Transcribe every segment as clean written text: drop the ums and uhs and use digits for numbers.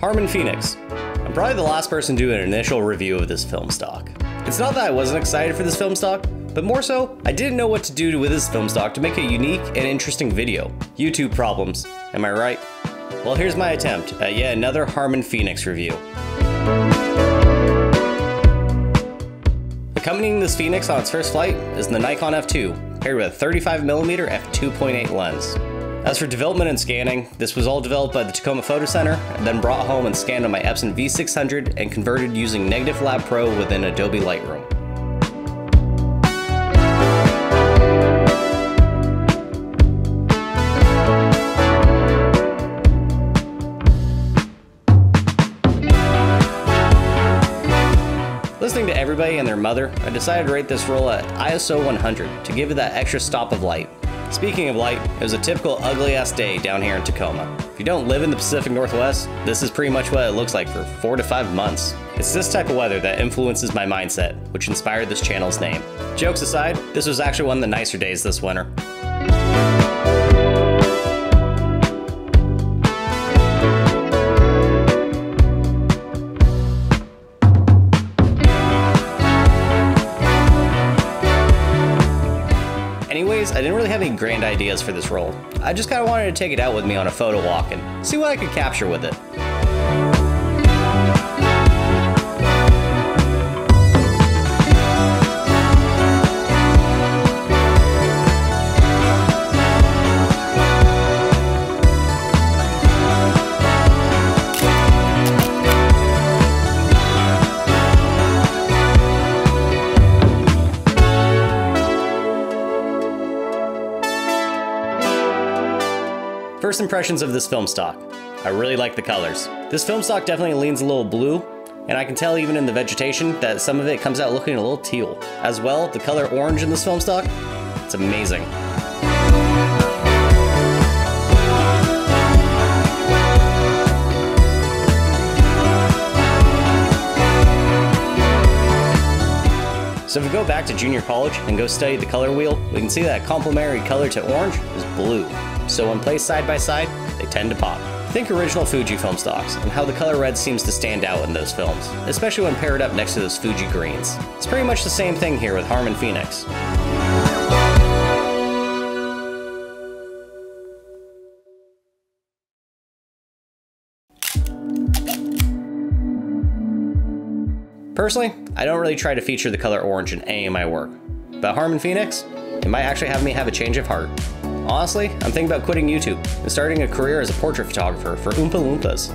Harman Phoenix. I'm probably the last person to do an initial review of this film stock. It's not that I wasn't excited for this film stock, but more so, I didn't know what to do with this film stock to make a unique and interesting video. YouTube problems, am I right? Well, here's my attempt at yet another Harman Phoenix review. Accompanying this Phoenix on its first flight is the Nikon F2, paired with a 35mm f2.8 lens. As for development and scanning, this was all developed by the Tacoma Photo Center, and then brought home and scanned on my Epson V600 and converted using Negative Lab Pro within Adobe Lightroom. Listening to everybody and their mother, I decided to rate this roll at ISO 100 to give it that extra stop of light. Speaking of light, it was a typical ugly-ass day down here in Tacoma. If you don't live in the Pacific Northwest, this is pretty much what it looks like for 4 to 5 months. It's this type of weather that influences my mindset, which inspired this channel's name. Jokes aside, this was actually one of the nicer days this winter. Anyways, I didn't really have any grand ideas for this roll. I just kind of wanted to take it out with me on a photo walk and see what I could capture with it. First impressions of this film stock. I really like the colors. This film stock definitely leans a little blue, and I can tell even in the vegetation that some of it comes out looking a little teal. As well, the color orange in this film stock, it's amazing. So if we go back to junior college and go study the color wheel, we can see that complementary color to orange is blue. So when placed side by side, they tend to pop. Think original Fuji film stocks and how the color red seems to stand out in those films, especially when paired up next to those Fuji greens. It's pretty much the same thing here with Harman Phoenix. Personally, I don't really try to feature the color orange in any of my work, but Harman Phoenix, it might actually have me have a change of heart. Honestly, I'm thinking about quitting YouTube and starting a career as a portrait photographer for Oompa Loompas.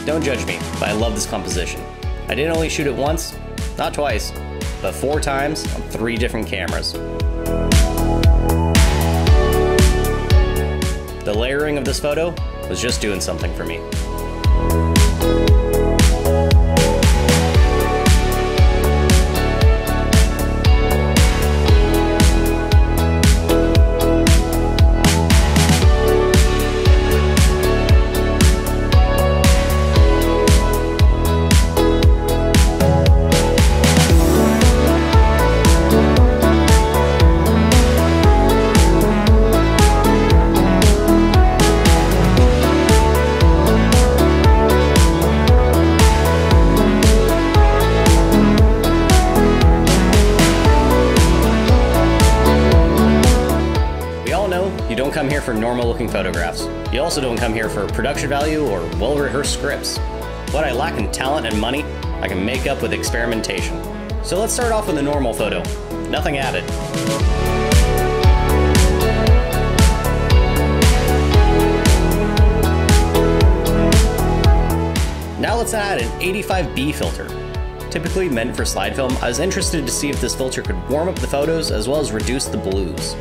Don't judge me, but I love this composition. I didn't only shoot it once, not twice, but 4 times on 3 different cameras. The layering of this photo was just doing something for me. don't come here for normal looking photographs. You also don't come here for production value or well-rehearsed scripts. What I lack in talent and money, I can make up with experimentation. So let's start off with a normal photo. Nothing added. Now let's add an 85B filter. Typically meant for slide film, I was interested to see if this filter could warm up the photos as well as reduce the blues.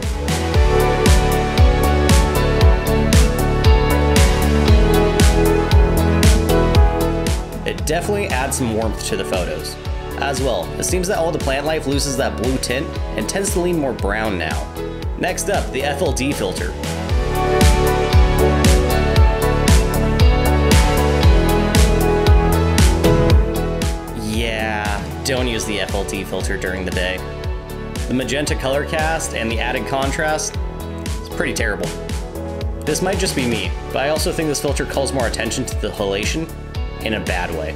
It definitely adds some warmth to the photos. As well, it seems that all the plant life loses that blue tint and tends to lean more brown now. Next up, the FLD filter. Yeah, don't use the FLD filter during the day. The magenta color cast and the added contrast, it's pretty terrible. This might just be me, but I also think this filter calls more attention to the halation in a bad way.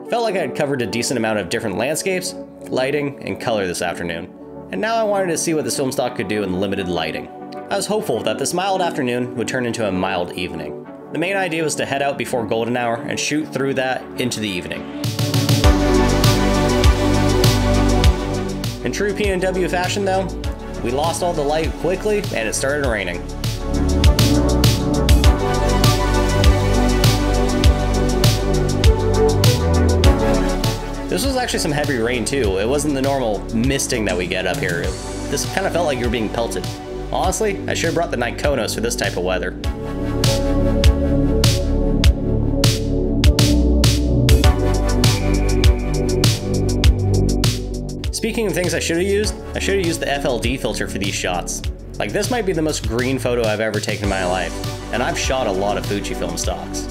Felt like I had covered a decent amount of different landscapes, lighting, and color this afternoon, and now I wanted to see what this film stock could do in limited lighting. I was hopeful that this mild afternoon would turn into a mild evening. The main idea was to head out before golden hour and shoot through that into the evening. In true PNW fashion though, we lost all the light quickly and it started raining. This was actually some heavy rain too. It wasn't the normal misting that we get up here. This kind of felt like you were being pelted. Honestly, I should have brought the Nikonos for this type of weather. Speaking of things I should have used the FLD filter for these shots. Like, this might be the most green photo I've ever taken in my life, and I've shot a lot of Fujifilm stocks.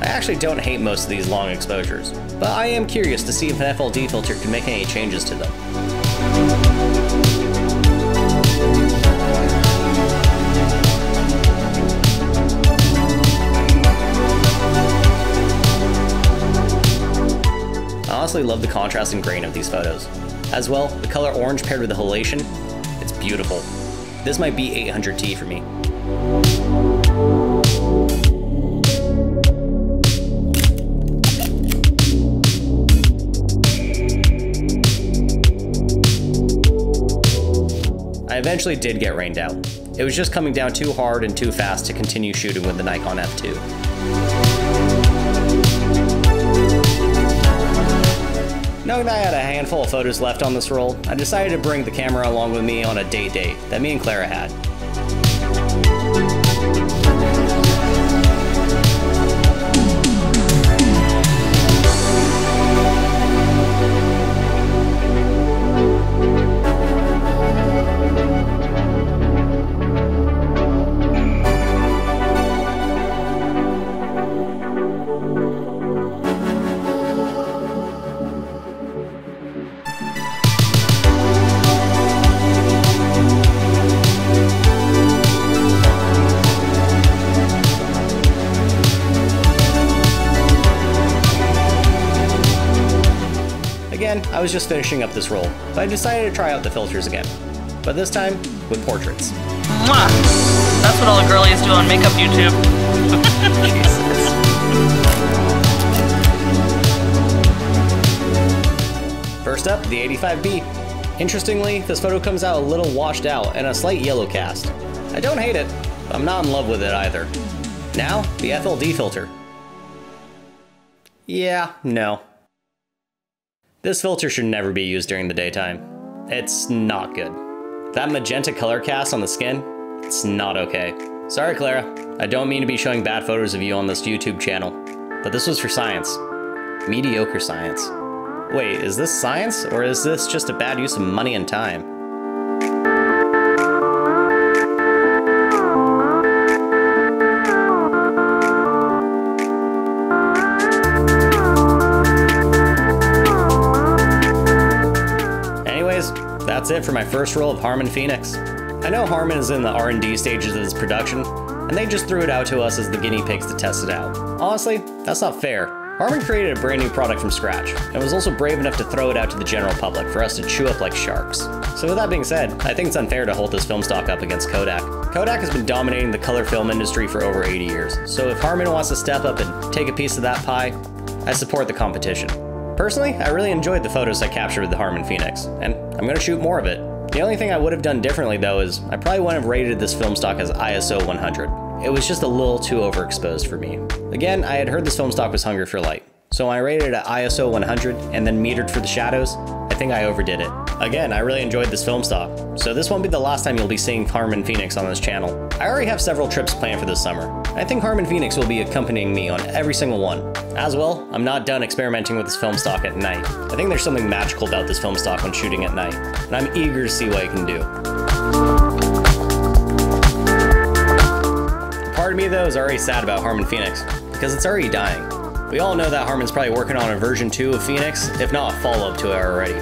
I actually don't hate most of these long exposures, but I am curious to see if an FLD filter can make any changes to them. I honestly love the contrast and grain of these photos. As well, the color orange paired with the halation, it's beautiful. This might be 800T for me. I eventually did get rained out. It was just coming down too hard and too fast to continue shooting with the Nikon F2. Knowing that I had a handful of photos left on this roll, I decided to bring the camera along with me on a date that me and Clara had. Again, I was just finishing up this roll, but I decided to try out the filters again. But this time, with portraits. Mwah! That's what all the girlies do on makeup YouTube. Jesus. First up, the 85B. Interestingly, this photo comes out a little washed out and a slight yellow cast. I don't hate it, but I'm not in love with it either. Now, the FLD filter. Yeah, no. This filter should never be used during the daytime. It's not good. That magenta color cast on the skin, it's not okay. Sorry, Clara. I don't mean to be showing bad photos of you on this YouTube channel, but this was for science. Mediocre science. Wait, is this science, or is this just a bad use of money and time? Anyways, that's it for my first roll of Harman Phoenix. I know Harman is in the R&D stages of this production, and they just threw it out to us as the guinea pigs to test it out. Honestly, that's not fair. Harman created a brand new product from scratch, and was also brave enough to throw it out to the general public for us to chew up like sharks. So with that being said, I think it's unfair to hold this film stock up against Kodak. Kodak has been dominating the color film industry for over 80 years, so if Harman wants to step up and take a piece of that pie, I support the competition. Personally, I really enjoyed the photos I captured with the Harman Phoenix, and I'm gonna shoot more of it. The only thing I would have done differently though is, I probably wouldn't have rated this film stock as ISO 100. It was just a little too overexposed for me. Again, I had heard this film stock was hungry for light, so when I rated it at ISO 100 and then metered for the shadows, I think I overdid it. Again, I really enjoyed this film stock, so this won't be the last time you'll be seeing Harman Phoenix on this channel. I already have several trips planned for this summer. I think Harman Phoenix will be accompanying me on every single one. As well, I'm not done experimenting with this film stock at night. I think there's something magical about this film stock when shooting at night, and I'm eager to see what it can do. Part of me though is already sad about Harman Phoenix, because it's already dying. We all know that Harman's probably working on a version 2 of Phoenix, if not a follow-up to it already.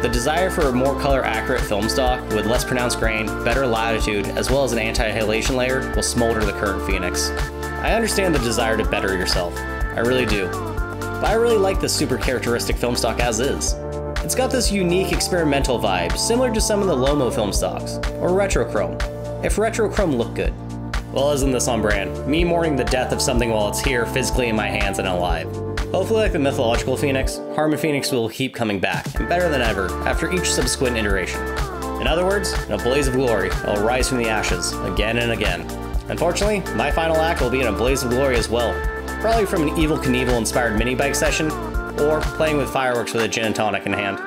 The desire for a more color-accurate film stock with less pronounced grain, better latitude, as well as an anti-halation layer will smolder the current Phoenix. I understand the desire to better yourself, I really do. But I really like this super characteristic film stock as is. It's got this unique experimental vibe, similar to some of the Lomo film stocks, or retrochrome, if retrochrome looked good. Well, isn't this on brand? Me mourning the death of something while it's here physically in my hands and alive. Hopefully, like the mythological Phoenix, Harman Phoenix will keep coming back, and better than ever, after each subsequent iteration. In other words, in a blaze of glory, I'll rise from the ashes, again and again. Unfortunately, my final act will be in a blaze of glory as well, probably from an Evel Knievel inspired mini bike session, or playing with fireworks with a gin and tonic in hand.